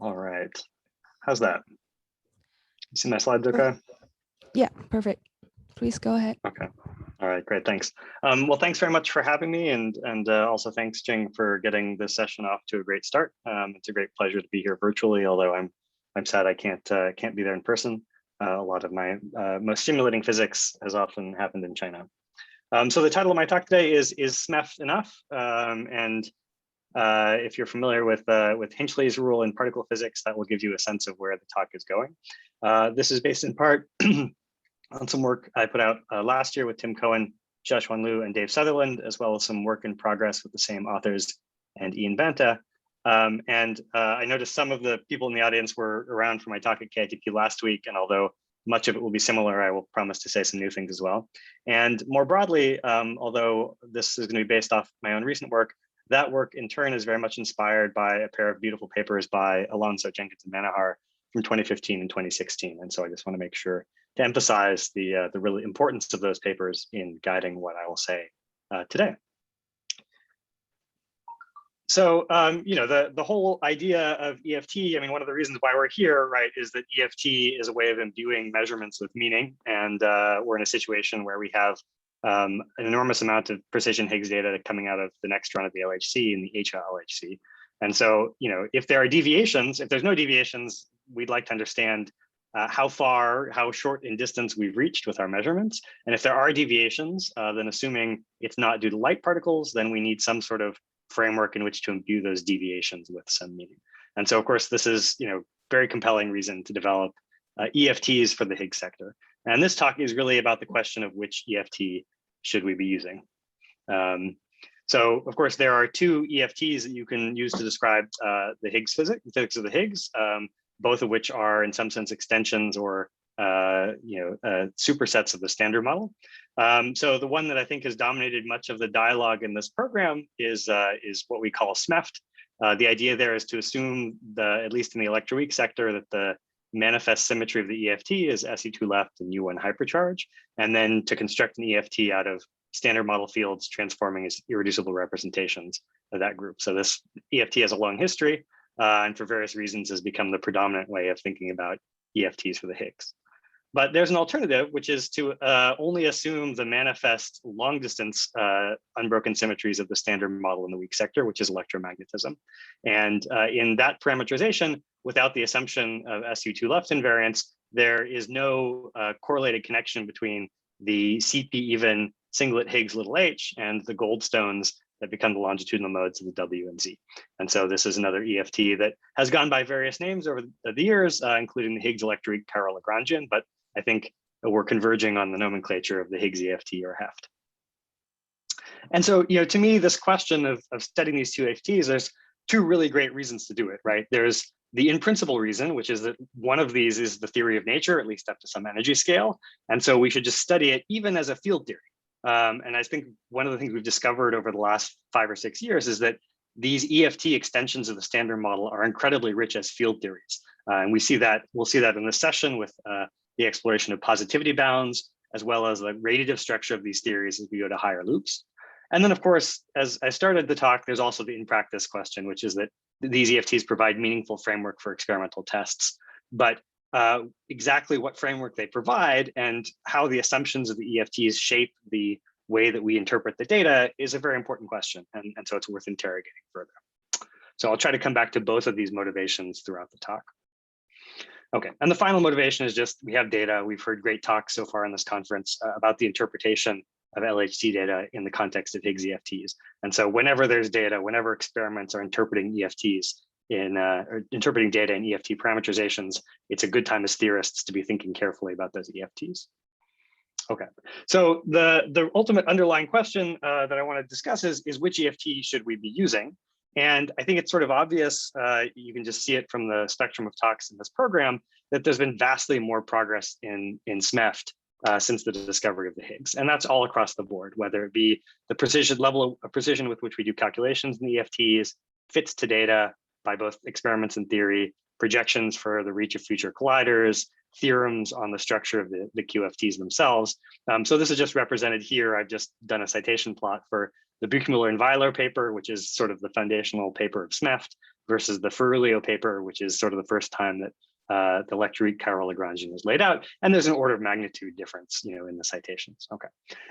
All right. How's that? You see my slides okay? Yeah, perfect. Please go ahead. Okay. All right, great, thanks. Well, thanks very much for having me, and also thanks, Jing, for getting this session off to a great start. It's a great pleasure to be here virtually, although I'm sad I can't be there in person. A lot of my most stimulating physics has often happened in China. So the title of my talk today is SMEFT enough? If you're familiar with Hinchley's rule in particle physics, that will give you a sense of where the talk is going. This is based in part on some work I put out last year with Tim Cohen, Xiaoxuan Liu, and Dave Sutherland, as well as some work in progress with the same authors and Ian Banta. I noticed some of the people in the audience were around for my talk at KITP last week, and although much of it will be similar, I will promise to say some new things as well. And more broadly, although this is going to be based off my own recent work, that work in turn is very much inspired by a pair of beautiful papers by Alonso, Jenkins, and Manahar from 2015 and 2016. And so I just want to make sure to emphasize the real importance of those papers in guiding what I will say today. So, the whole idea of EFT, I mean, one of the reasons why we're here, right, is that EFT is a way of imbuing measurements with meaning. And we're in a situation where we have an enormous amount of precision Higgs data coming out of the next run of the LHC and the HLHC. And so, if there are deviations, if there's no deviations, we'd like to understand how short in distance we've reached with our measurements. And if there are deviations, then assuming it's not due to light particles, then we need some sort of framework in which to imbue those deviations with some meaning. And so, of course, this is very compelling reason to develop EFTs for the Higgs sector. And this talk is really about the question of which EFT should we be using. So, of course, there are two EFTs that you can use to describe the Higgs physics of the Higgs, both of which are in some sense extensions or supersets of the standard model. So the one that I think has dominated much of the dialogue in this program is what we call SMEFT. The idea there is to assume at least in the electroweak sector, that the manifest symmetry of the EFT is SE2 left and U1 hypercharge, and then to construct an EFT out of standard model fields transforming as irreducible representations of that group. So this EFT has a long history, and for various reasons has become the predominant way of thinking about EFTs for the Higgs. But there's an alternative, which is to only assume the manifest long distance unbroken symmetries of the standard model in the weak sector, which is electromagnetism. And in that parameterization, without the assumption of SU2 left invariance, there is no correlated connection between the CP even singlet Higgs little h and the goldstones that become the longitudinal modes of the W and Z. And so this is another EFT that has gone by various names over the years, including the Higgs electroweak chiral Lagrangian, but I think we're converging on the nomenclature of the Higgs EFT or HEFT. And so, to me, this question of studying these two EFTs, there's two really great reasons to do it, right? There's the in principle reason, which is that one of these is the theory of nature, at least up to some energy scale. And so we should just study it even as a field theory. And I think one of the things we've discovered over the last 5 or 6 years is that these EFT extensions of the standard model are incredibly rich as field theories. And we'll see that in this session with the exploration of positivity bounds, as well as the radiative structure of these theories as we go to higher loops. And then, of course, as I started the talk, there's also the in practice question, which is that these EFTs provide meaningful framework for experimental tests. But exactly what framework they provide and how the assumptions of the EFTs shape the way that we interpret the data is a very important question. And so it's worth interrogating further. So I'll try to come back to both of these motivations throughout the talk. Okay, and the final motivation is just we have data. We've heard great talks so far in this conference about the interpretation of LHC data in the context of Higgs EFTs. And so whenever there's data, whenever experiments are interpreting EFTs or interpreting data in EFT parameterizations, it's a good time as theorists to be thinking carefully about those EFTs. Okay, so the ultimate underlying question that I want to discuss is which EFT should we be using? And I think it's sort of obvious, you can just see it from the spectrum of talks in this program, that there's been vastly more progress in SMEFT since the discovery of the Higgs. And that's all across the board, whether it be the level of precision with which we do calculations in the EFTs, fits to data by both experiments and theory, projections for the reach of future colliders, theorems on the structure of the QFTs themselves. So this is just represented here. I've just done a citation plot for the Buchmüller and Weiler paper, which is sort of the foundational paper of SMEFT, versus the Ferrulio paper, which is sort of the first time that the electroweak chiral Lagrangian is laid out. And there's an order of magnitude difference, in the citations. Okay.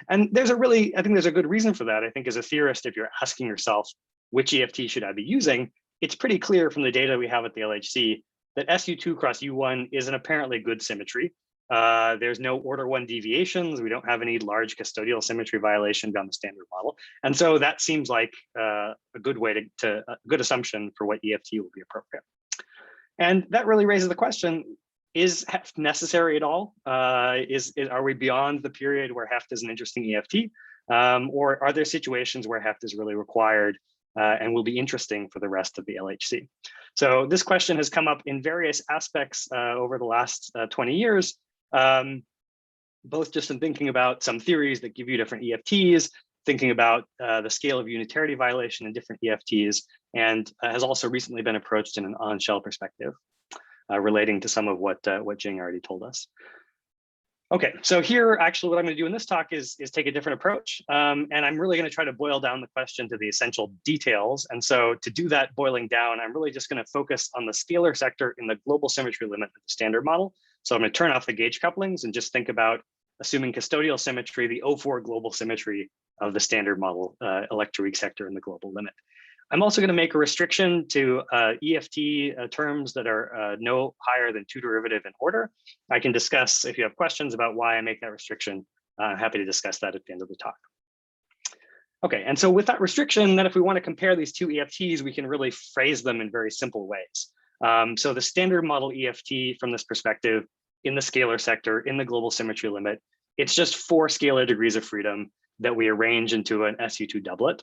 And there's I think there's a good reason for that. I think as a theorist, if you're asking yourself, which EFT should I be using? It's pretty clear from the data we have at the LHC that SU2 cross U1 is an apparently good symmetry. There's no order 1 deviations. We don't have any large custodial symmetry violation beyond the standard model. And so that seems like a good way a good assumption for what EFT will be appropriate. And that really raises the question, is HEFT necessary at all? Are we beyond the period where HEFT is an interesting EFT? Or are there situations where HEFT is really required and will be interesting for the rest of the LHC? So this question has come up in various aspects over the last 20 years, both just in thinking about some theories that give you different EFTs, thinking about the scale of unitarity violation in different EFTs, and has also recently been approached in an on-shell perspective, relating to some of what Jing already told us. Okay, so here, actually, what I'm going to do in this talk is take a different approach, and I'm really going to try to boil down the question to the essential details. And so to do that boiling down, I'm really just going to focus on the scalar sector in the global symmetry limit of the standard model. So I'm going to turn off the gauge couplings and just think about assuming custodial symmetry, the O4 global symmetry of the standard model electroweak sector in the global limit. I'm also going to make a restriction to EFT terms that are no higher than 2 derivative in order. I can discuss if you have questions about why I make that restriction. I'm happy to discuss that at the end of the talk. Okay, and so with that restriction, then if we want to compare these two EFTs, we can really phrase them in very simple ways. So the standard model EFT from this perspective in the scalar sector, in the global symmetry limit, it's just 4 scalar degrees of freedom that we arrange into an SU2 doublet.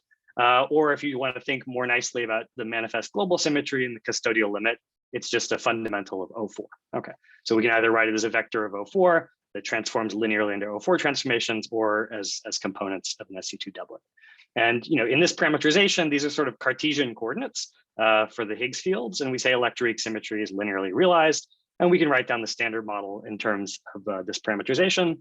Or if you want to think more nicely about the manifest global symmetry in the custodial limit, it's just a fundamental of O4. Okay, so we can either write it as a vector of O4 that transforms linearly into O4 transformations, or as components of an SU2 doublet. And in this parameterization, these are sort of Cartesian coordinates for the Higgs fields, and we say electroweak symmetry is linearly realized, and we can write down the standard model in terms of this parameterization.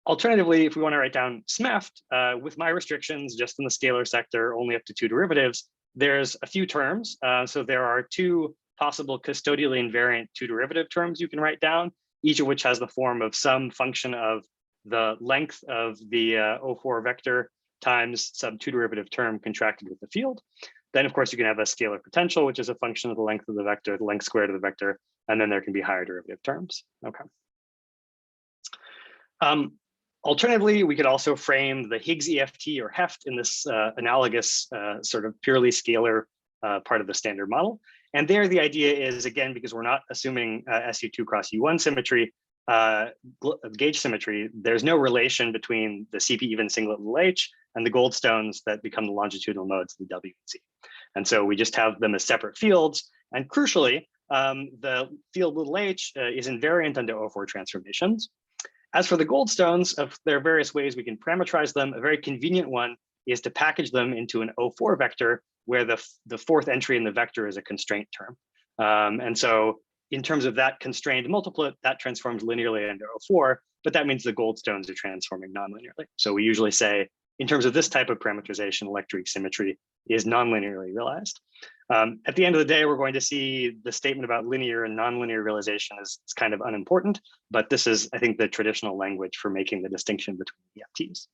Alternatively, if we want to write down SMEFT with my restrictions just in the scalar sector, only up to 2 derivatives, there's a few terms. So there are 2 possible custodially invariant 2 derivative terms you can write down, each of which has the form of some function of the length of the O4 vector times some 2 derivative term contracted with the field. Then, of course, you can have a scalar potential, which is a function of the length of the vector, the length squared of the vector, and then there can be higher derivative terms. Okay. Alternatively, we could also frame the Higgs EFT or HEFT in this analogous sort of purely scalar part of the standard model. And there the idea is, again, because we're not assuming SU2 cross U1 symmetry, gauge symmetry, there's no relation between the CP even singlet little h and the Goldstones that become the longitudinal modes of the W and Z. And so we just have them as separate fields. And crucially, the field little h is invariant under O4 transformations. As for the Goldstones, there are various ways we can parameterize them. A very convenient one is to package them into an O4 vector where the 4th entry in the vector is a constraint term. And so in terms of that constrained multiplet, that transforms linearly into O4, but that means the Goldstones are transforming non-linearly. So we usually say, in terms of this type of parameterization, electroweak symmetry is non-linearly realized. At the end of the day, we're going to see the statement about linear and nonlinear realization is kind of unimportant, but this is, I think, the traditional language for making the distinction between EFTs.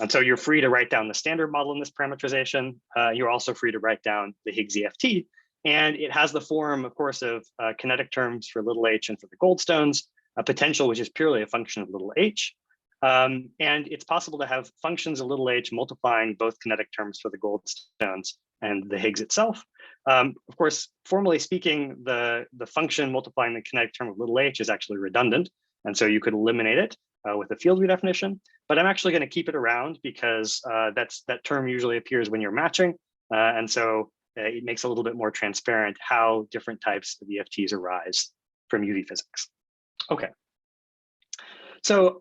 And so you're free to write down the standard model in this parameterization. You're also free to write down the Higgs EFT, and it has the form, of course, of kinetic terms for little h and for the Goldstones, a potential which is purely a function of little h. And it's possible to have functions of little h multiplying both kinetic terms for the Goldstones and the Higgs itself. Of course, formally speaking, the function multiplying the kinetic term of little h is actually redundant. And so you could eliminate it with a field redefinition, but I'm actually going to keep it around because that term usually appears when you're matching. And so it makes a little bit more transparent how different types of EFTs arise from UV physics. Okay. So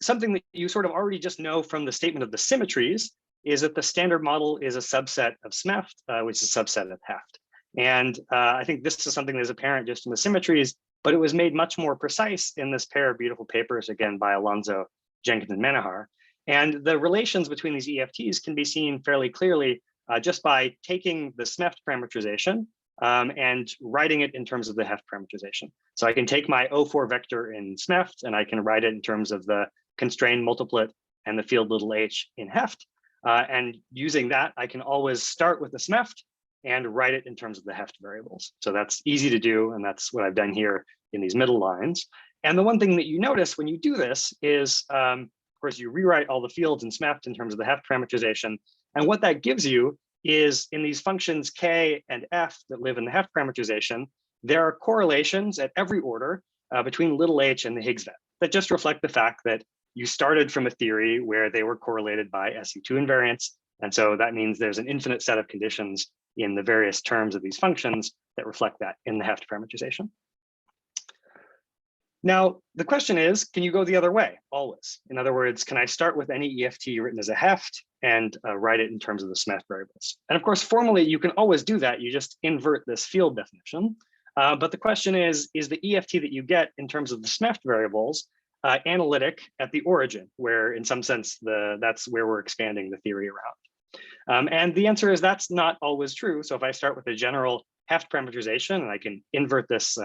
something that you sort of already just know from the statement of the symmetries is that the standard model is a subset of SMEFT, which is a subset of HEFT. And I think this is something that is apparent just in the symmetries, but it was made much more precise in this pair of beautiful papers, again, by Alonso, Jenkins, and Manahar. And the relations between these EFTs can be seen fairly clearly just by taking the SMEFT parameterization and writing it in terms of the HEFT parameterization. So I can take my O4 vector in SMEFT and I can write it in terms of the constrained multiplet and the field little h in HEFT. And using that, I can always start with the SMEFT and write it in terms of the HEFT variables. So that's easy to do, and that's what I've done here in these middle lines. And the one thing that you notice when you do this is, of course, you rewrite all the fields in SMEFT in terms of the HEFT parameterization. And what that gives you is in these functions k and f that live in the HEFT parameterization, there are correlations at every order between little h and the Higgs vet that just reflect the fact that you started from a theory where they were correlated by SE2 invariance. And so that means there's an infinite set of conditions in the various terms of these functions that reflect that in the HEFT parameterization. Now, the question is, can you go the other way always? In other words, can I start with any EFT written as a HEFT and write it in terms of the SMEFT variables? And of course, formally, you can always do that. You just invert this field definition. But the question is the EFT that you get in terms of the SMEFT variables analytic at the origin, where in some sense, that's where we're expanding the theory around. And the answer is that's not always true. So if I start with a general HEFT parameterization, and I can invert this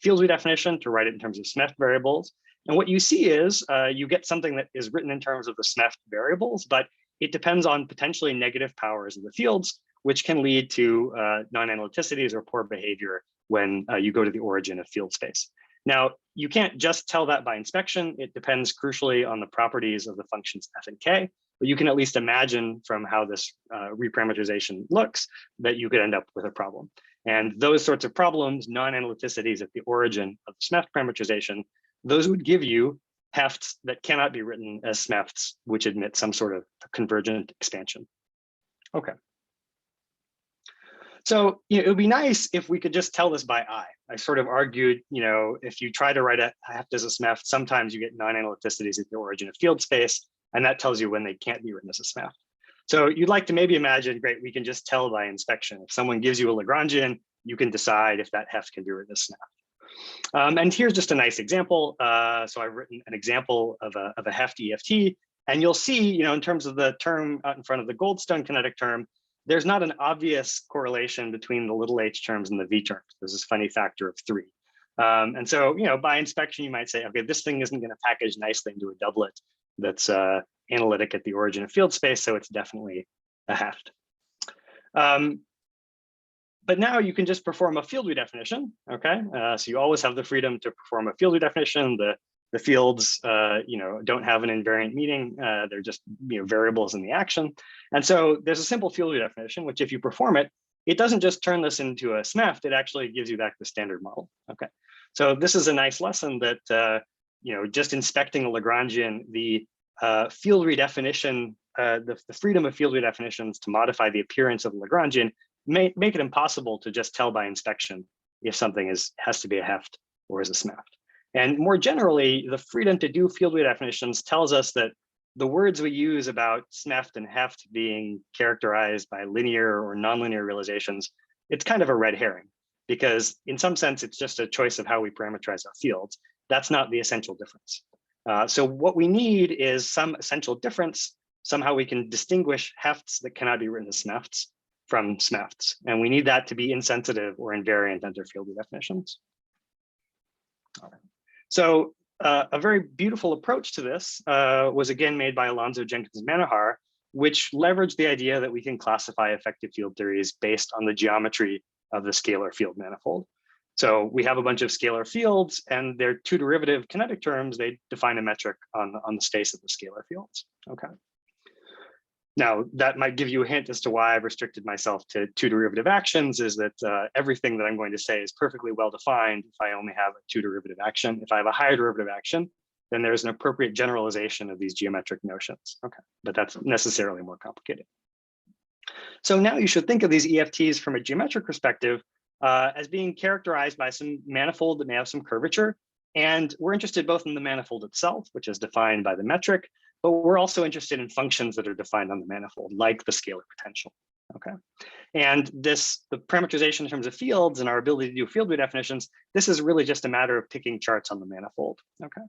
field redefinition to write it in terms of SMEFT variables. And what you see is you get something that is written in terms of the SMEFT variables, but it depends on potentially negative powers of the fields, which can lead to non-analyticities or poor behavior when you go to the origin of field space. Now, you can't just tell that by inspection. It depends crucially on the properties of the functions f and k, but you can at least imagine from how this reparameterization looks that you could end up with a problem. And those sorts of problems, non-analyticities at the origin of the SMEFT parameterization, those would give you HEFTs that cannot be written as SMEFTs, which admit some sort of convergent expansion. Okay. So it would be nice if we could just tell this by eye. I sort of argued, if you try to write a HEFT as a SMEFT, sometimes you get non-analyticities at the origin of field space, and that tells you when they can't be written as a SMEFT. So you'd like to maybe imagine, great, we can just tell by inspection. If someone gives you a Lagrangian, you can decide if that HEFT can be written as SMEFT. And here's just a nice example. So I've written an example of a HEFT EFT, and you'll see, in terms of the term out in front of the Goldstone kinetic term, there's not an obvious correlation between the little h terms and the v terms. There's this funny factor of 3. And so, by inspection, you might say, okay, this thing isn't going to package nicely into a doublet that's analytic at the origin of field space, so it's definitely a HEFT. But now you can just perform a field redefinition, okay? So you always have the freedom to perform a field redefinition. The fields, don't have an invariant meaning. They're just, variables in the action. And so there's a simple field redefinition, which if you perform it, it doesn't just turn this into a SMEFT, it actually gives you back the standard model, okay? So this is a nice lesson that, just inspecting a Lagrangian, the field redefinition, the freedom of field redefinitions to modify the appearance of a Lagrangian make it impossible to just tell by inspection if something has to be a HEFT or is a SMEFT. And more generally, the freedom to do field redefinitions tells us that the words we use about SMEFT and HEFT being characterized by linear or nonlinear realizations, it's kind of a red herring, because in some sense, it's just a choice of how we parameterize our fields. That's not the essential difference. So what we need is some essential difference. Somehow we can distinguish HEFTs that cannot be written as SMEFTs from SMEFTs. And we need that to be insensitive or invariant under field redefinitions. All right. So a very beautiful approach to this was again made by Alonzo Jenkins Manahar, which leveraged the idea that we can classify effective field theories based on the geometry of the scalar field manifold. So we have a bunch of scalar fields and their two derivative kinetic terms, they define a metric on the space of the scalar fields, okay? Now, that might give you a hint as to why I've restricted myself to two derivative actions, is that everything that I'm going to say is perfectly well defined if I only have a two derivative action. If I have a higher derivative action, then there's an appropriate generalization of these geometric notions, okay? But that's necessarily more complicated. So now you should think of these EFTs from a geometric perspective as being characterized by some manifold that may have some curvature. And we're interested both in the manifold itself, which is defined by the metric, but we're also interested in functions that are defined on the manifold, like the scalar potential, okay? And the parameterization in terms of fields and our ability to do field redefinitions, this is really just a matter of picking charts on the manifold, okay?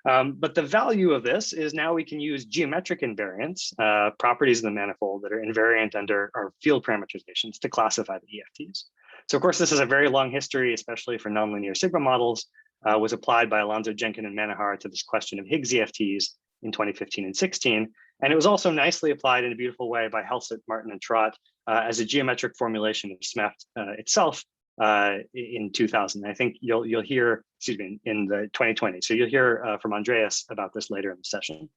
But the value of this is now we can use geometric invariants, properties of the manifold that are invariant under our field parameterizations to classify the EFTs. So of course, this is a very long history, especially for nonlinear sigma models, was applied by Alonzo, Jenkin, and Manahar to this question of Higgs EFTs in 2015 and 16. And it was also nicely applied in a beautiful way by Helseth, Martin, and Trott as a geometric formulation of SMEFT itself in 2000. I think you'll hear, excuse me, in the 2020. So you'll hear from Andreas about this later in the session.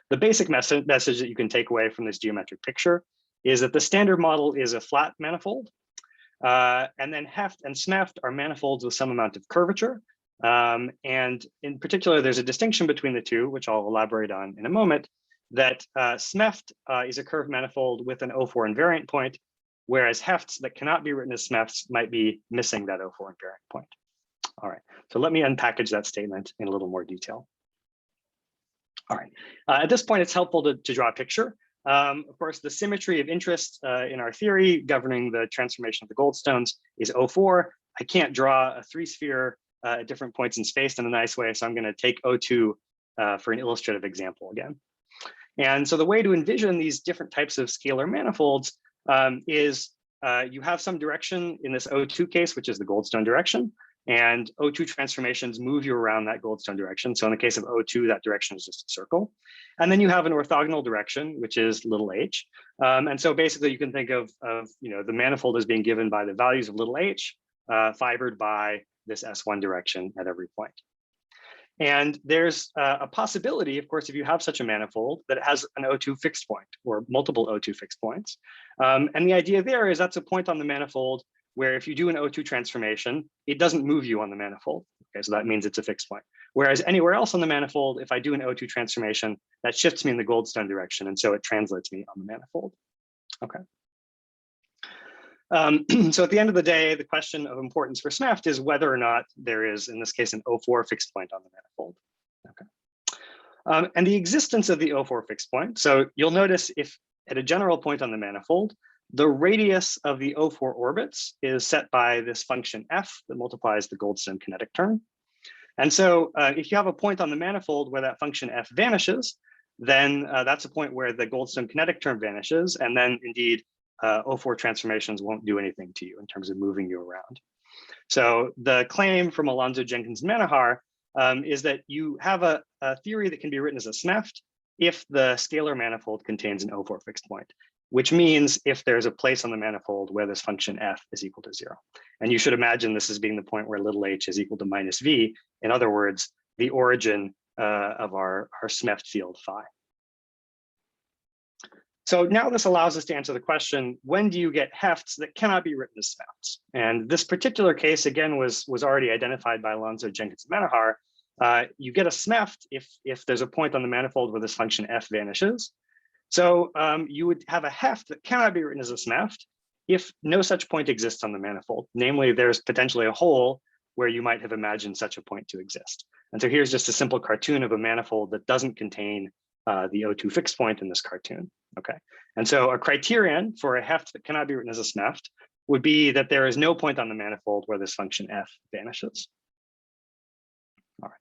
The basic message that you can take away from this geometric picture is that the standard model is a flat manifold. And then HEFT and SMEFT are manifolds with some amount of curvature. And in particular, there's a distinction between the two, which I'll elaborate on in a moment, that SMEFT is a curved manifold with an O4 invariant point, whereas HEFTs that cannot be written as SMEFTs might be missing that O4 invariant point. All right, so let me unpackage that statement in a little more detail. All right, at this point, it's helpful to draw a picture. Of course, the symmetry of interest in our theory governing the transformation of the goldstones is O4. I can't draw a three-sphere at different points in space in a nice way, so I'm going to take O2 for an illustrative example again. And so the way to envision these different types of scalar manifolds is you have some direction in this O2 case, which is the goldstone direction, and O2 transformations move you around that goldstone direction. So in the case of O2, that direction is just a circle. And then you have an orthogonal direction, which is little h. And so basically you can think of the manifold as being given by the values of little h, fibered by this S1 direction at every point. And there's a possibility, of course, if you have such a manifold, that it has an O2 fixed point or multiple O2 fixed points. And the idea there is that's a point on the manifold where if you do an O2 transformation, it doesn't move you on the manifold. Okay, so that means it's a fixed point. Whereas anywhere else on the manifold, if I do an O2 transformation, that shifts me in the goldstone direction. And so it translates me on the manifold. Okay. So at the end of the day, the question of importance for SMEFT is whether or not there is, in this case, an O4 fixed point on the manifold. Okay. And the existence of the O4 fixed point. So you'll notice if at a general point on the manifold, the radius of the O4 orbits is set by this function f that multiplies the goldstone kinetic term. And so if you have a point on the manifold where that function f vanishes, then that's a point where the goldstone kinetic term vanishes. And then indeed, O4 transformations won't do anything to you in terms of moving you around. So the claim from Alonzo, Jenkins, Manahar is that you have a theory that can be written as a SMEFT if the scalar manifold contains an O4 fixed point, which means if there's a place on the manifold where this function f is equal to 0. And you should imagine this as being the point where little h is equal to minus v. In other words, the origin of our SMEFT field phi. So now this allows us to answer the question, when do you get HEFTs that cannot be written as SMEFTs? And this particular case, again, was already identified by Alonzo, Jenkins, and Manahar. You get a SMEFT if there's a point on the manifold where this function f vanishes. So you would have a HEFT that cannot be written as a SMEFT if no such point exists on the manifold. Namely, there's potentially a hole where you might have imagined such a point to exist. And so here's just a simple cartoon of a manifold that doesn't contain the O2 fixed point in this cartoon. Okay, and so a criterion for a HEFT that cannot be written as a SMEFT would be that there is no point on the manifold where this function f vanishes. All right.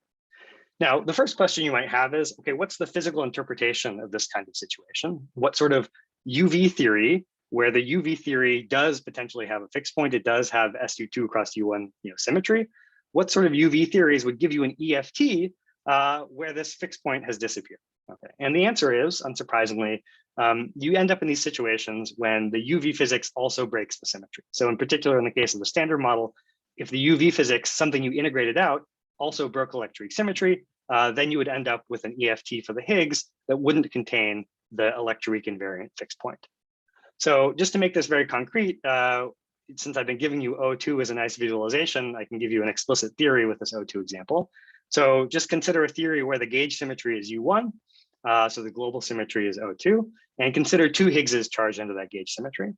Now, the first question you might have is, okay, what's the physical interpretation of this kind of situation? What sort of UV theory, where the UV theory does potentially have a fixed point, it does have SU2 across U1 symmetry, what sort of UV theories would give you an EFT where this fixed point has disappeared? Okay, and the answer is, unsurprisingly, you end up in these situations when the UV physics also breaks the symmetry. So in particular, in the case of the standard model, if the UV physics, something you integrated out, also broke electroweak symmetry, then you would end up with an EFT for the Higgs that wouldn't contain the electroweak invariant fixed point. So just to make this very concrete, since I've been giving you O2 as a nice visualization, I can give you an explicit theory with this O2 example. So just consider a theory where the gauge symmetry is U1, so the global symmetry is O2, and consider two Higgses charged into that gauge symmetry.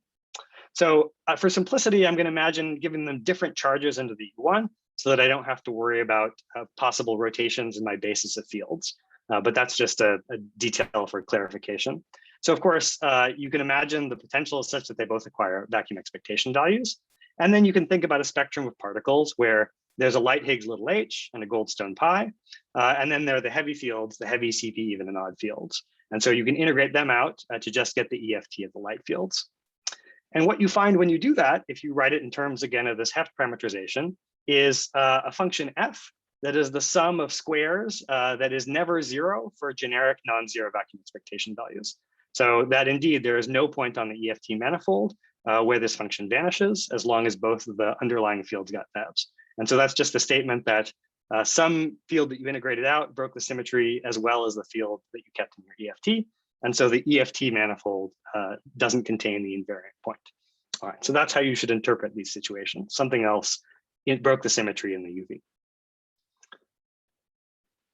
So for simplicity, I'm going to imagine giving them different charges into the U1 so that I don't have to worry about possible rotations in my basis of fields. But that's just a detail for clarification. So of course, you can imagine the potential is such that they both acquire vacuum expectation values. And then you can think about a spectrum of particles where there's a light Higgs little h and a Goldstone pi. And then there are the heavy fields, the heavy CP even and odd fields. And so you can integrate them out to just get the EFT of the light fields. And what you find when you do that, if you write it in terms again of this HEFT parameterization, is a function f that is the sum of squares that is never zero for generic non-zero vacuum expectation values. So that indeed there is no point on the EFT manifold where this function vanishes as long as both of the underlying fields got fabs. And so that's just a statement that some field that you integrated out broke the symmetry as well as the field that you kept in your EFT. And so the EFT manifold doesn't contain the invariant point. All right, so that's how you should interpret these situations. Something else, it broke the symmetry in the UV.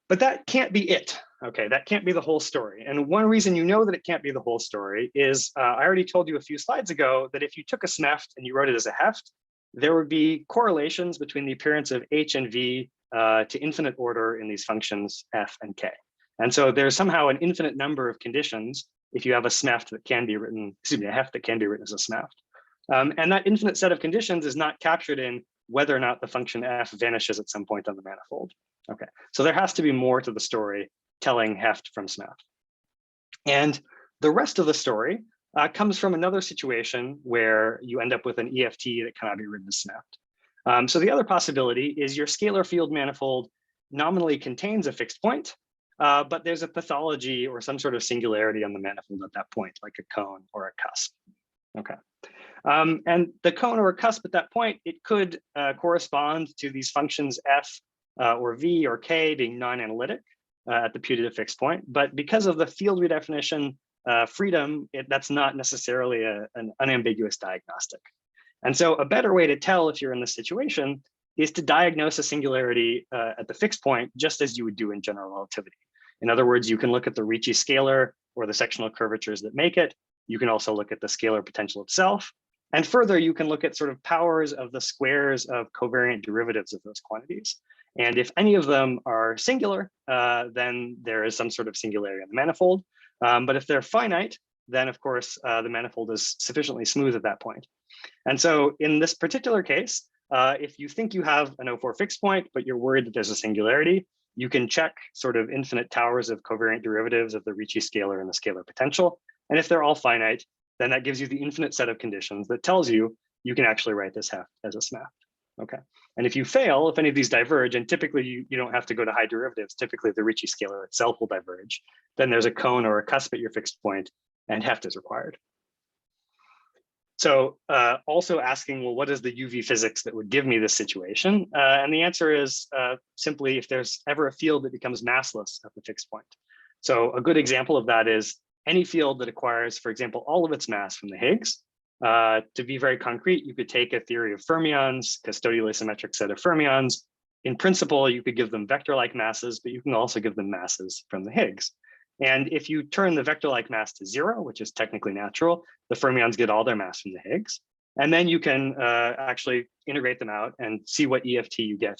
But that can't be it. Okay, that can't be the whole story. And one reason you know that it can't be the whole story is I already told you a few slides ago that if you took a SMEFT and you wrote it as a HEFT, there would be correlations between the appearance of H and V to infinite order in these functions F and K. And so there's somehow an infinite number of conditions if you have a SMEFT that can be written, excuse me, a HEFT that can be written as a SMEFT. And that infinite set of conditions is not captured in whether or not the function F vanishes at some point on the manifold. Okay, so there has to be more to the story telling HEFT from SMEFT. And the rest of the story comes from another situation where you end up with an EFT that cannot be written as SMEFT. So the other possibility is your scalar field manifold nominally contains a fixed point, but there's a pathology or some sort of singularity on the manifold at that point, like a cone or a cusp. Okay. And the cone or a cusp at that point, it could correspond to these functions F or V or K being non-analytic at the putative fixed point. But because of the field redefinition freedom, that's not necessarily an unambiguous diagnostic. And so a better way to tell if you're in this situation is to diagnose a singularity at the fixed point, just as you would do in general relativity. In other words, you can look at the Ricci scalar or the sectional curvatures that make it. You can also look at the scalar potential itself. And further, you can look at sort of powers of the squares of covariant derivatives of those quantities. And if any of them are singular, then there is some sort of singularity on the manifold. But if they're finite, then of course, the manifold is sufficiently smooth at that point. And so in this particular case, if you think you have an O4 fixed point, but you're worried that there's a singularity, you can check sort of infinite towers of covariant derivatives of the Ricci scalar and the scalar potential. And if they're all finite, then that gives you the infinite set of conditions that tells you you can actually write this HEFT as a SMEFT. Okay. And if you fail, if any of these diverge, and typically you don't have to go to high derivatives, typically the Ricci scalar itself will diverge, then there's a cone or a cusp at your fixed point and HEFT is required. So also asking, well, what is the UV physics that would give me this situation? And the answer is simply if there's ever a field that becomes massless at the fixed point. So a good example of that is any field that acquires, for example, all of its mass from the Higgs. To be very concrete, you could take a theory of fermions, custodially symmetric set of fermions. In principle, you could give them vector-like masses, but you can also give them masses from the Higgs. And if you turn the vector-like mass to 0, which is technically natural, the fermions get all their mass from the Higgs. And then you can actually integrate them out and see what EFT you get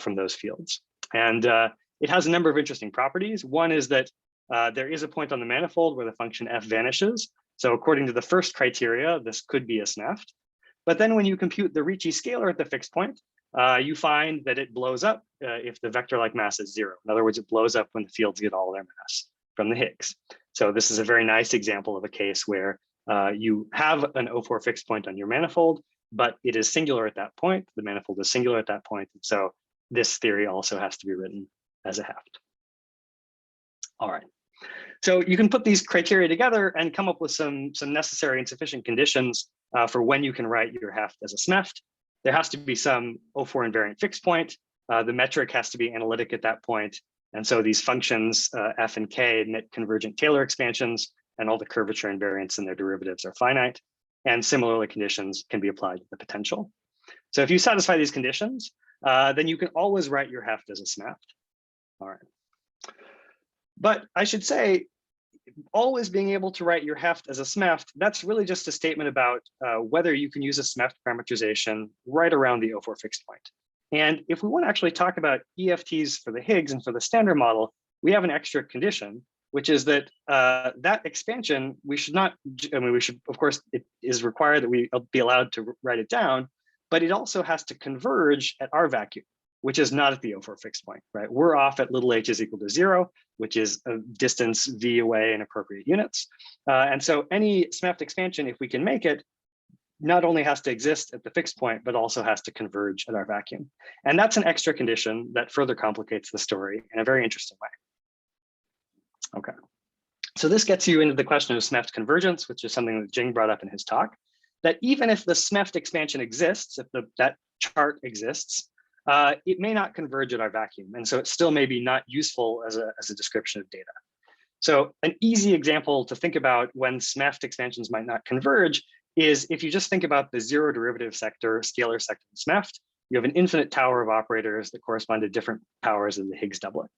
from those fields. And it has a number of interesting properties. One is that there is a point on the manifold where the function f vanishes. So according to the first criteria, this could be a SMEFT. But then when you compute the Ricci scalar at the fixed point, you find that it blows up if the vector-like mass is 0. In other words, it blows up when the fields get all their mass from the Higgs. So this is a very nice example of a case where you have an O4 fixed point on your manifold, but it is singular at that point. The manifold is singular at that point. And so this theory also has to be written as a HEFT. All right. So you can put these criteria together and come up with some necessary and sufficient conditions for when you can write your HEFT as a SMEFT. There has to be some O4 invariant fixed point. The metric has to be analytic at that point. And so these functions, f and k, admit convergent Taylor expansions, and all the curvature invariants and their derivatives are finite. And similarly, conditions can be applied to the potential. So if you satisfy these conditions, then you can always write your HEFT as a SMEFT. All right. But I should say, always being able to write your HEFT as a SMEFT, that's really just a statement about whether you can use a SMEFT parameterization right around the O4 fixed point. And if we want to actually talk about EFTs for the Higgs and for the standard model, we have an extra condition, which is that that expansion, we should not, I mean, we should, of course, it is required that we be allowed to write it down, but it also has to converge at our vacuum, which is not at the O4 fixed point, right? We're off at little h is equal to 0, which is a distance v away in appropriate units. And so any SMEFT expansion, if we can make it, not only has to exist at the fixed point, but also has to converge at our vacuum. And that's an extra condition that further complicates the story in a very interesting way. Okay, so this gets you into the question of SMEFT convergence, which is something that Jing brought up in his talk, that even if the SMEFT expansion exists, if that chart exists, it may not converge at our vacuum. And so it still may be not useful as a description of data. So an easy example to think about when SMEFT expansions might not converge is if you just think about the zero derivative sector, scalar sector in SMEFT, you have an infinite tower of operators that correspond to different powers of the Higgs doublet.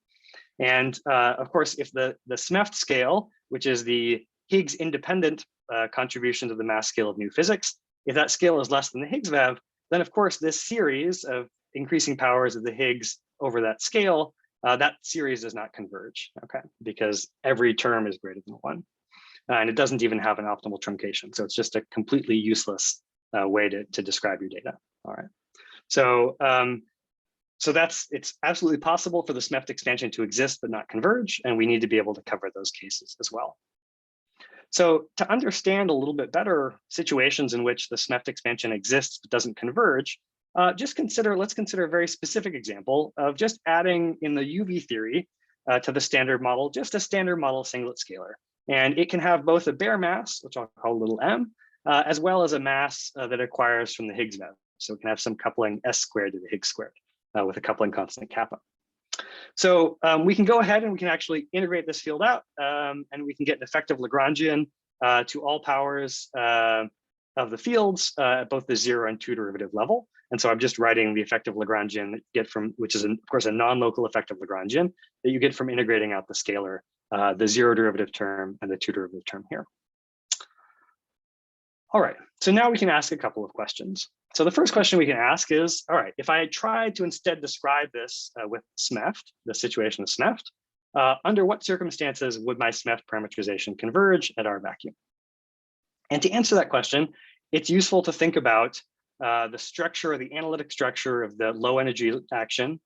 And of course, if the SMEFT scale, which is the Higgs independent contribution to the mass scale of new physics, if that scale is less than the Higgs VEV, then of course this series of increasing powers of the Higgs over that scale, that series does not converge, okay, because every term is greater than 1. And it doesn't even have an optimal truncation. So it's just a completely useless way to describe your data. All right. So, it's absolutely possible for the SMEFT expansion to exist but not converge, and we need to be able to cover those cases as well. So to understand a little bit better situations in which the SMEFT expansion exists but doesn't converge, let's consider a very specific example of just adding in the UV theory to the standard model, just a standard model singlet scalar. And it can have both a bare mass, which I'll call little m, as well as a mass that acquires from the Higgs VEV. So it can have some coupling s squared to the Higgs squared with a coupling constant kappa. So we can go ahead and we can actually integrate this field out, and we can get an effective Lagrangian to all powers of the fields at both the 0 and 2 derivative level. And so I'm just writing the effective Lagrangian that you get from, which is of course a non-local effective Lagrangian that you get from integrating out the scalar, the 0 derivative term and the 2 derivative term here. All right, so now we can ask a couple of questions. So the first question we can ask is, all right, if I tried to instead describe this with SMEFT, the situation of SMEFT, under what circumstances would my SMEFT parameterization converge at our vacuum? And to answer that question, it's useful to think about the structure, the analytic structure of the low energy action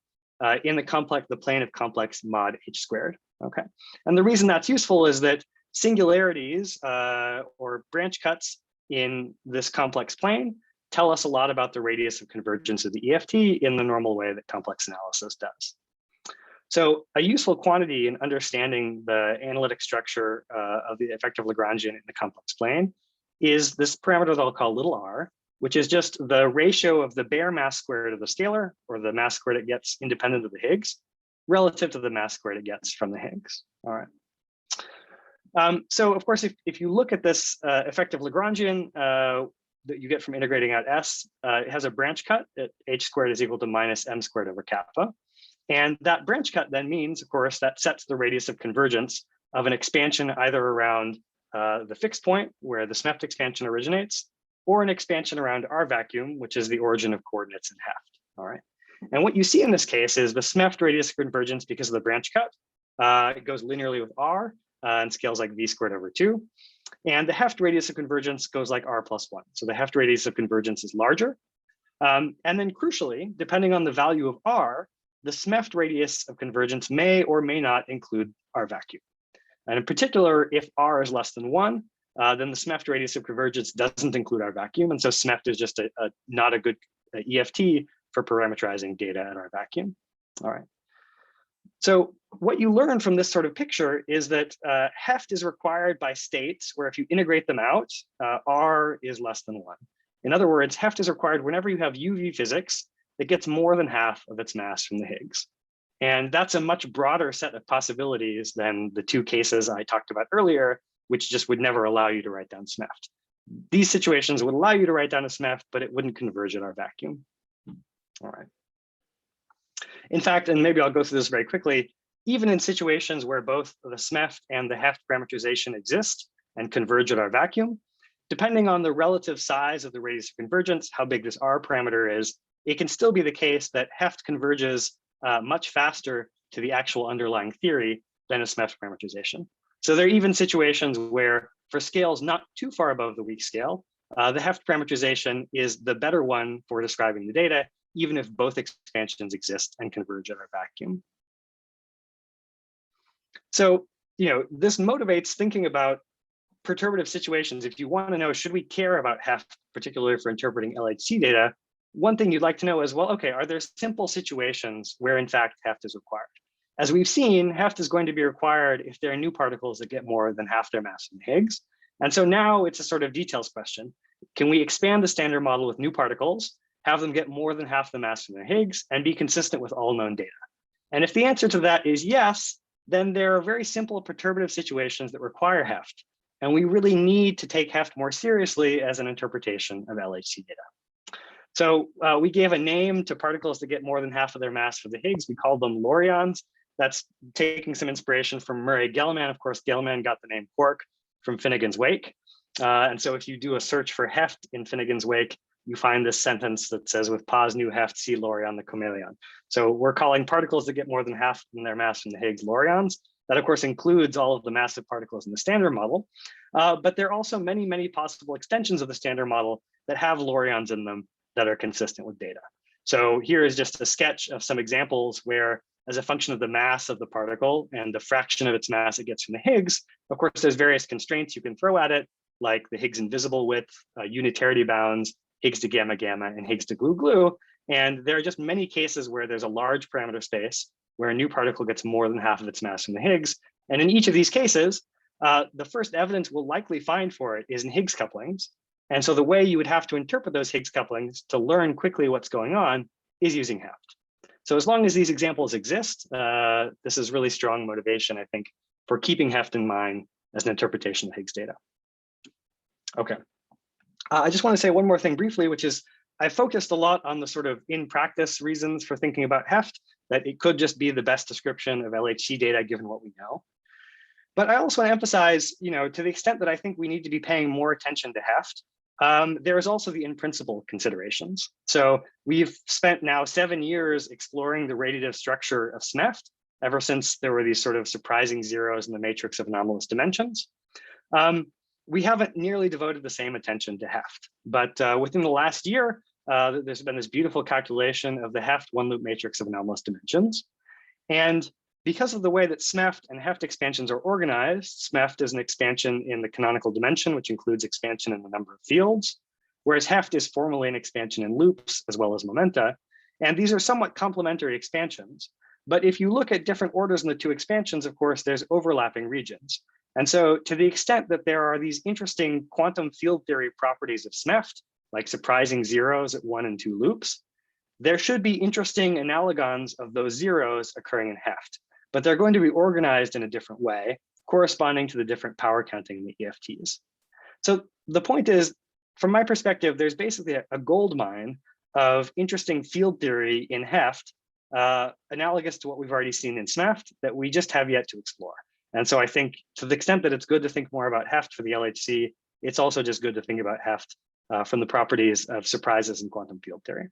in the plane of complex mod h squared. Okay, and the reason that's useful is that singularities or branch cuts in this complex plane tell us a lot about the radius of convergence of the EFT in the normal way that complex analysis does. So a useful quantity in understanding the analytic structure of the effective Lagrangian in the complex plane is this parameter that I'll call little r, which is just the ratio of the bare mass squared of the scalar, or the mass squared it gets independent of the Higgs, relative to the mass squared it gets from the Higgs. All right. So of course, if you look at this effective Lagrangian that you get from integrating out S, it has a branch cut at h squared is equal to minus m squared over kappa. And that branch cut then means, of course, that sets the radius of convergence of an expansion either around the fixed point where the SMEFT expansion originates, or an expansion around our vacuum, which is the origin of coordinates in HEFT. All right. And what you see in this case is the SMEFT radius of convergence because of the branch cut. It goes linearly with R and scales like v squared over 2. And the HEFT radius of convergence goes like R plus 1. So the HEFT radius of convergence is larger. And then crucially, depending on the value of R, the SMEFT radius of convergence may or may not include our vacuum. And in particular, if R is less than 1, then the SMEFT radius of convergence doesn't include our vacuum. And so SMEFT is just not a good EFT for parameterizing data at our vacuum. All right. So what you learn from this sort of picture is that HEFT is required by states where if you integrate them out, R is less than 1. In other words, HEFT is required whenever you have UV physics that gets more than half of its mass from the Higgs. And that's a much broader set of possibilities than the two cases I talked about earlier, which just would never allow you to write down SMEFT. These situations would allow you to write down a SMEFT, but it wouldn't converge at our vacuum. All right. In fact, and maybe I'll go through this very quickly, even in situations where both the SMEFT and the HEFT parameterization exist and converge at our vacuum, depending on the relative size of the radius of convergence, how big this R parameter is, it can still be the case that HEFT converges much faster to the actual underlying theory than a SMEFT parameterization. So there are even situations where for scales not too far above the weak scale, the HEFT parameterization is the better one for describing the data, even if both expansions exist and converge at our vacuum. So, this motivates thinking about perturbative situations. If you want to know, should we care about HEFT, particularly for interpreting LHC data, one thing you'd like to know is, well, okay, are there simple situations where in fact HEFT is required? As we've seen, HEFT is going to be required if there are new particles that get more than half their mass in Higgs. And so now it's a sort of details question. Can we expand the standard model with new particles, have them get more than half the mass in their Higgs, and be consistent with all known data? And if the answer to that is yes, then there are very simple perturbative situations that require HEFT. And we really need to take HEFT more seriously as an interpretation of LHC data. So we gave a name to particles that get more than half of their mass for the Higgs. We called them lorions. That's taking some inspiration from Murray Gell-Mann. Of course, Gell-Mann got the name quark from Finnegan's Wake. And so if you do a search for HEFT in Finnegan's Wake, you find this sentence that says, with pos nu HEFT, see lorion the chameleon. So we're calling particles that get more than half in their mass from the Higgs lorions. That, of course, includes all of the massive particles in the standard model. But there are also many, many possible extensions of the standard model that have lorions in them that are consistent with data. So here is just a sketch of some examples where, as a function of the mass of the particle and the fraction of its mass it gets from the Higgs, of course, there's various constraints you can throw at it, like the Higgs invisible width, unitarity bounds, Higgs to gamma gamma, and Higgs to glue glue. And there are just many cases where there's a large parameter space where a new particle gets more than half of its mass from the Higgs. And in each of these cases, the first evidence we'll likely find for it is in Higgs couplings. And so the way you would have to interpret those Higgs couplings to learn quickly what's going on is using HEFT. So as long as these examples exist, this is really strong motivation, I think, for keeping HEFT in mind as an interpretation of Higgs data. Okay. I just want to say one more thing briefly, which is I focused a lot on the sort of in practice reasons for thinking about HEFT, that it could just be the best description of LHC data given what we know. But I also want to emphasize, to the extent that I think we need to be paying more attention to HEFT, there is also the in principle considerations. So we've spent now 7 years exploring the radiative structure of SMEFT, ever since there were these sort of surprising zeros in the matrix of anomalous dimensions. We haven't nearly devoted the same attention to HEFT, but within the last year, there's been this beautiful calculation of the HEFT one loop matrix of anomalous dimensions. And because of the way that SMEFT and HEFT expansions are organized, SMEFT is an expansion in the canonical dimension, which includes expansion in the number of fields, whereas HEFT is formally an expansion in loops as well as momenta. And these are somewhat complementary expansions. But if you look at different orders in the two expansions, of course, there's overlapping regions. And so to the extent that there are these interesting quantum field theory properties of SMEFT, like surprising zeros at 1 and 2 loops, there should be interesting analogons of those zeros occurring in HEFT, but they're going to be organized in a different way, corresponding to the different power counting in the EFTs. So the point is, from my perspective, there's basically a gold mine of interesting field theory in HEFT, analogous to what we've already seen in SMEFT, that we just have yet to explore. And so I think to the extent that it's good to think more about HEFT for the LHC, it's also just good to think about HEFT from the properties of surprises in quantum field theory.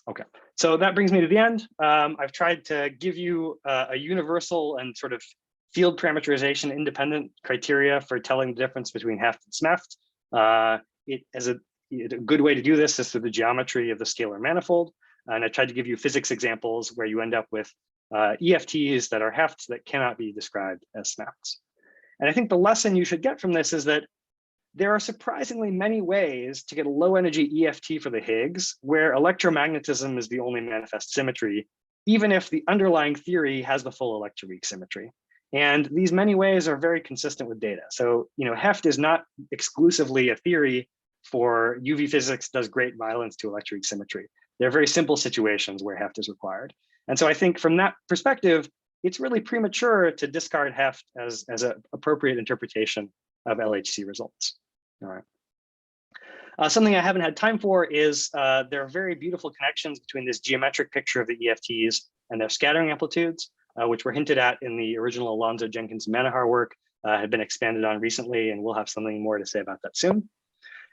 Okay, so that brings me to the end. I've tried to give you a universal and sort of field parameterization independent criteria for telling the difference between HEFT and SMEFT. A good way to do this is through the geometry of the scalar manifold. And I tried to give you physics examples where you end up with EFTs that are HEFTs that cannot be described as SMEFTs. And I think the lesson you should get from this is that there are surprisingly many ways to get a low energy EFT for the Higgs, where electromagnetism is the only manifest symmetry, even if the underlying theory has the full electroweak symmetry. And these many ways are very consistent with data. So, HEFT is not exclusively a theory for UV physics does great violence to electroweak symmetry. There are very simple situations where HEFT is required. And so I think from that perspective, it's really premature to discard HEFT as an appropriate interpretation of LHC results. All right. Something I haven't had time for is there are very beautiful connections between this geometric picture of the EFTs and their scattering amplitudes, which were hinted at in the original Alonzo Jenkins Manahar work, had been expanded on recently, and we'll have something more to say about that soon.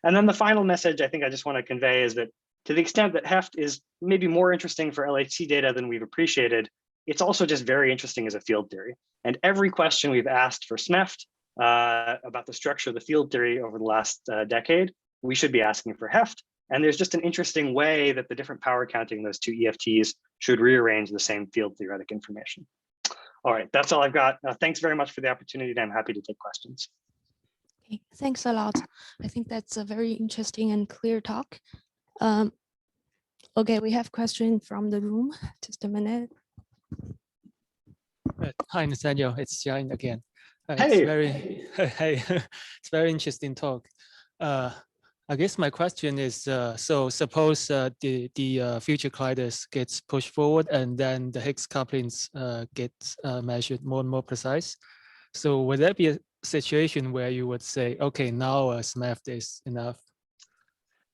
And then the final message I think I just want to convey is that to the extent that HEFT is maybe more interesting for LHC data than we've appreciated, it's also just very interesting as a field theory. And every question we've asked for SMEFT about the structure of the field theory over the last decade, we should be asking for HEFT. And there's just an interesting way that the different power counting those two EFTs should rearrange the same field theoretic information. All right, that's all I've got. Thanks very much for the opportunity, and I'm happy to take questions. Okay, thanks a lot. I think that's a very interesting and clear talk. Okay, we have a question from the room. Just a minute. Hi, Nathaniel. It's Jain again. Hey. It's very, hey, it's very interesting talk. I guess my question is, so suppose the future colliders gets pushed forward and then the Higgs couplings get measured more and more precise. So would there be a situation where you would say, okay, now SMEFT is enough?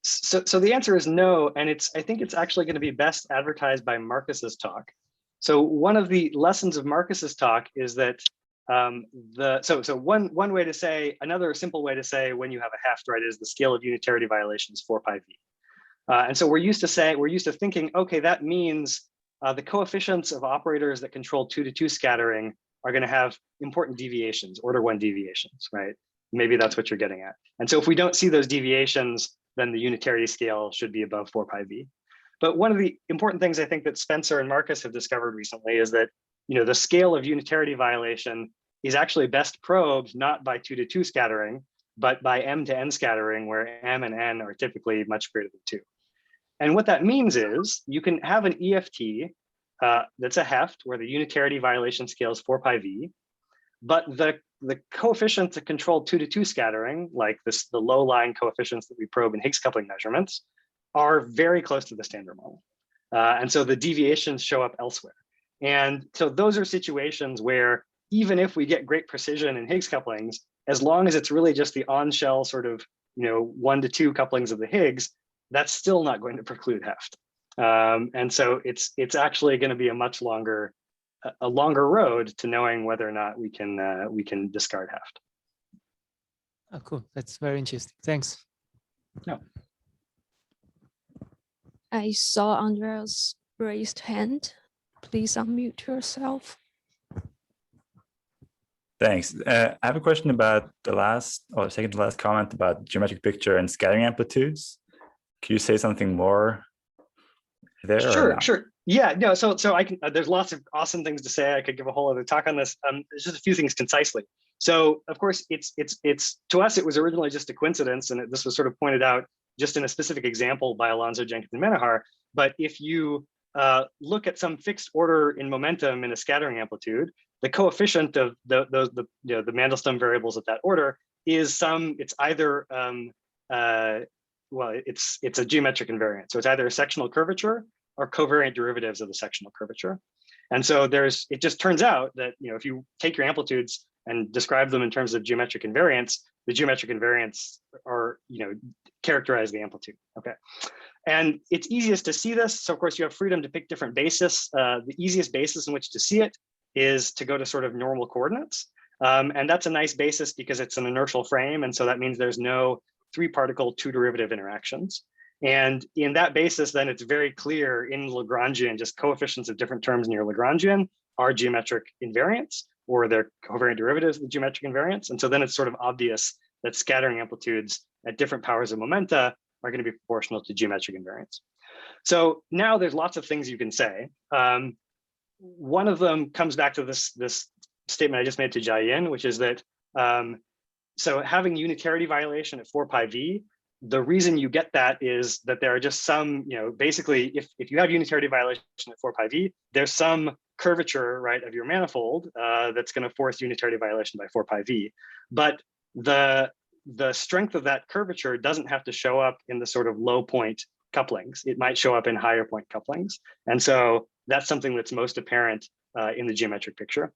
So the answer is no, and I think it's actually going to be best advertised by Marcus's talk. So one of the lessons of Marcus's talk is that one way to say, another simple way to say when you have a HEFT, right, is the scale of unitarity violation is 4 pi v. And so we're used to thinking, okay, that means the coefficients of operators that control 2-to-2 scattering are going to have important deviations, order 1 deviations, right? Maybe that's what you're getting at. And so if we don't see those deviations, then the unitarity scale should be above 4 pi v. But one of the important things I think that Spencer and Marcus have discovered recently is that, you know, the scale of unitarity violation is actually best probed not by 2-to-2 scattering, but by m to n scattering, where m and n are typically much greater than 2. And what that means is you can have an EFT that's a HEFT where the unitarity violation scale is 4 pi v, but the coefficients that control 2-to-2 scattering, like the low-lying coefficients that we probe in Higgs coupling measurements, are very close to the standard model. And so the deviations show up elsewhere. And so those are situations where even if we get great precision in Higgs couplings, as long as it's really just the on-shell sort of, you know, 1-to-2 couplings of the Higgs, that's still not going to preclude HEFT. And so it's actually going to be a much longer road to knowing whether or not we can discard HEFT. Oh, cool. That's very interesting. Thanks. No. I saw Andrea's raised hand. Please unmute yourself. Thanks. I have a question about the last or second to last comment about geometric picture and scattering amplitudes. Can you say something more there? Sure. Yeah, no, so I can, there's lots of awesome things to say. I could give a whole other talk on this. There's just a few things concisely. So of course, it's to us, it was originally just a coincidence, and this was sort of pointed out just in a specific example by Alonso, Jenkins, and Menahar. But if you look at some fixed order in momentum in a scattering amplitude, the coefficient of the Mandelstam variables at that order is it's either it's a geometric invariant. So it's either a sectional curvature or covariant derivatives of the sectional curvature. And so it just turns out that, you know, if you take your amplitudes and describe them in terms of geometric invariants, the geometric invariants are, you know, characterize the amplitude. Okay. And it's easiest to see this. So of course you have freedom to pick different basis. The easiest basis in which to see it is to go to sort of normal coordinates. And that's a nice basis because it's an inertial frame. And so that means there's no 3-particle 2-derivative interactions. And in that basis, then it's very clear in Lagrangian, just coefficients of different terms in your Lagrangian are geometric invariants, or they're covariant derivatives of the geometric invariants. And so then it's sort of obvious that scattering amplitudes at different powers of momenta are going to be proportional to geometric invariants. So now there's lots of things you can say. One of them comes back to this statement I just made to Jia-Yin, which is that so having unitarity violation at 4 pi v, the reason you get that is that there are just some, you know, basically if you have unitarity violation at 4 pi v, there's some curvature, right, of your manifold that's going to force unitarity violation by 4 pi v. But the strength of that curvature doesn't have to show up in the sort of low point couplings. It might show up in higher point couplings. And so that's something that's most apparent in the geometric picture.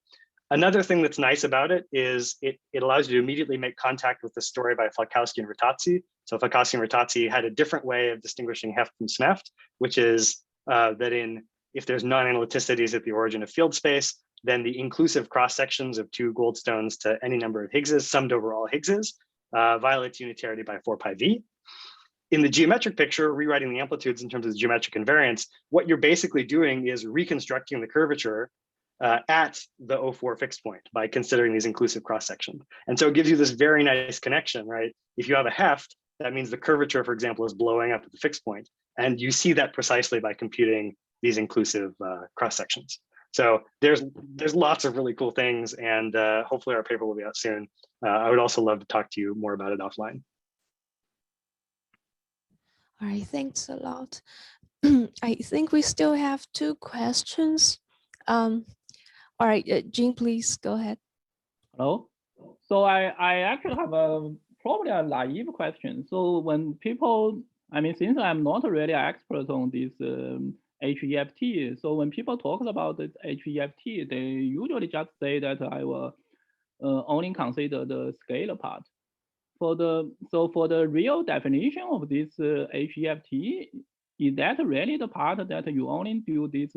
Another thing that's nice about it is it allows you to immediately make contact with the story by Falkowski and Rattazzi. So Falkowski and Rattazzi had a different way of distinguishing HEFT from SMEFT, which is that if there's non-analyticities at the origin of field space, then the inclusive cross sections of 2 Goldstones to any number of Higgses summed over all Higgses violates unitarity by 4 pi v. In the geometric picture, rewriting the amplitudes in terms of geometric invariance, what you're basically doing is reconstructing the curvature at the O4 fixed point by considering these inclusive cross sections. And so it gives you this very nice connection, right? If you have a heft, that means the curvature, for example, is blowing up at the fixed point. And you see that precisely by computing these inclusive cross sections. So there's lots of really cool things, and hopefully our paper will be out soon. I would also love to talk to you more about it offline. All right, thanks a lot. I think we still have 2 questions. All right, Jean, please go ahead. Hello. So I actually have probably a naive question. So when people, I mean, since I'm not really an expert on this HEFT, so when people talk about this HEFT, they usually just say that I will only consider the scalar part. For the real definition of this HEFT, is that really the part that you only do this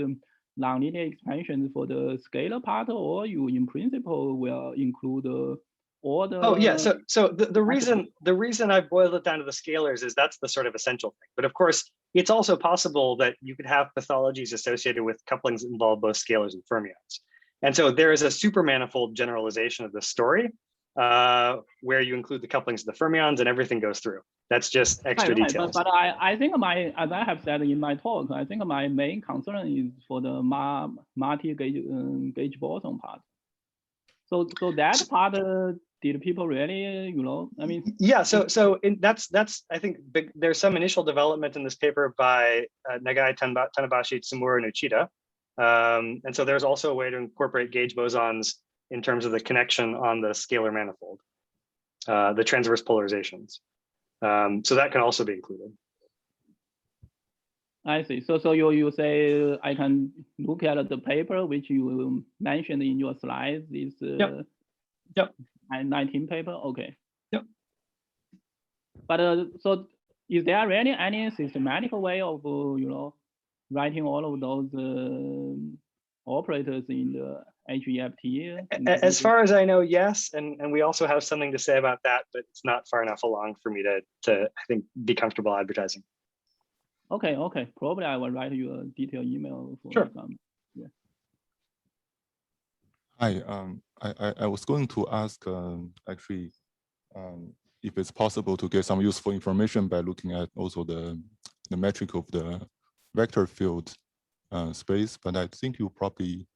nonlinear expansion for the scalar part, or you in principle will include all the? Oh yeah, so the reason I boiled it down to the scalars is that's the sort of essential thing. But of course, it's also possible that you could have pathologies associated with couplings that involve both scalars and fermions. And so there is a supermanifold generalization of this story where you include the couplings of the fermions and everything goes through. That's just extra details. But I think as I have said in my talk, I think my main concern is for the multi-gauge boson part. So that part, did people really, I mean? Yeah, that's I think there's some initial development in this paper by Nagai, Tanabashi, Tsumura, and Uchida. And so there's also a way to incorporate gauge bosons in terms of the connection on the scalar manifold, the transverse polarizations. So that can also be included. I see. So you say I can look at the paper which you mentioned in your slides. This yep. 19 paper. Okay. Yep. But so is there really any systematic way of writing all of those operators in the HEFT? As far as I know, yes, and we also have something to say about that, but it's not far enough along for me to I think be comfortable advertising. Okay. Probably I will write you a detailed email for sure. Some. Yeah. Hi, I was going to ask actually if it's possible to get some useful information by looking at also the metric of the vector field space, but I think you probably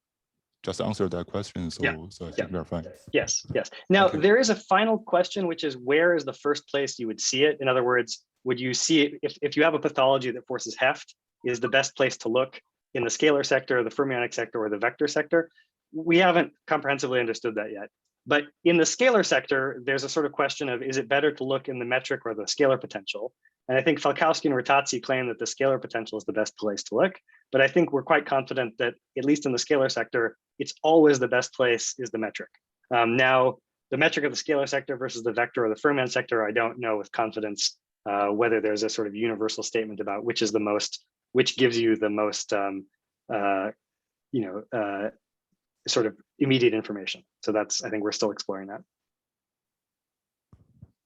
just answered that question, so, so I think we're fine. Yes. Now, there is a final question, which is where is the first place you would see it? In other words, would you see it if you have a pathology that forces heft, is the best place to look in the scalar sector, the fermionic sector, or the vector sector? We haven't comprehensively understood that yet. But in the scalar sector, there's a sort of question of, is it better to look in the metric or the scalar potential? And I think Falkowski and Rattazzi claim that the scalar potential is the best place to look. But I think we're quite confident that, at least in the scalar sector, it's always the best place is the metric. Now, the metric of the scalar sector versus the vector or the fermion sector, I don't know with confidence whether there's a sort of universal statement about which is the most, which gives you the most, sort of immediate information. So that's, I think we're still exploring that.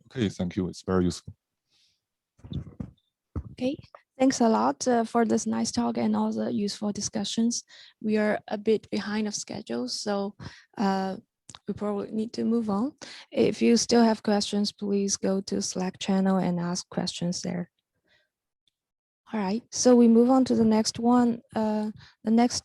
Okay, thank you. It's very useful. Okay, thanks a lot for this nice talk and all the useful discussions. We are a bit behind of schedule, so we probably need to move on. If you still have questions, please go to Slack channel and ask questions there. All right, so we move on to the next one. The next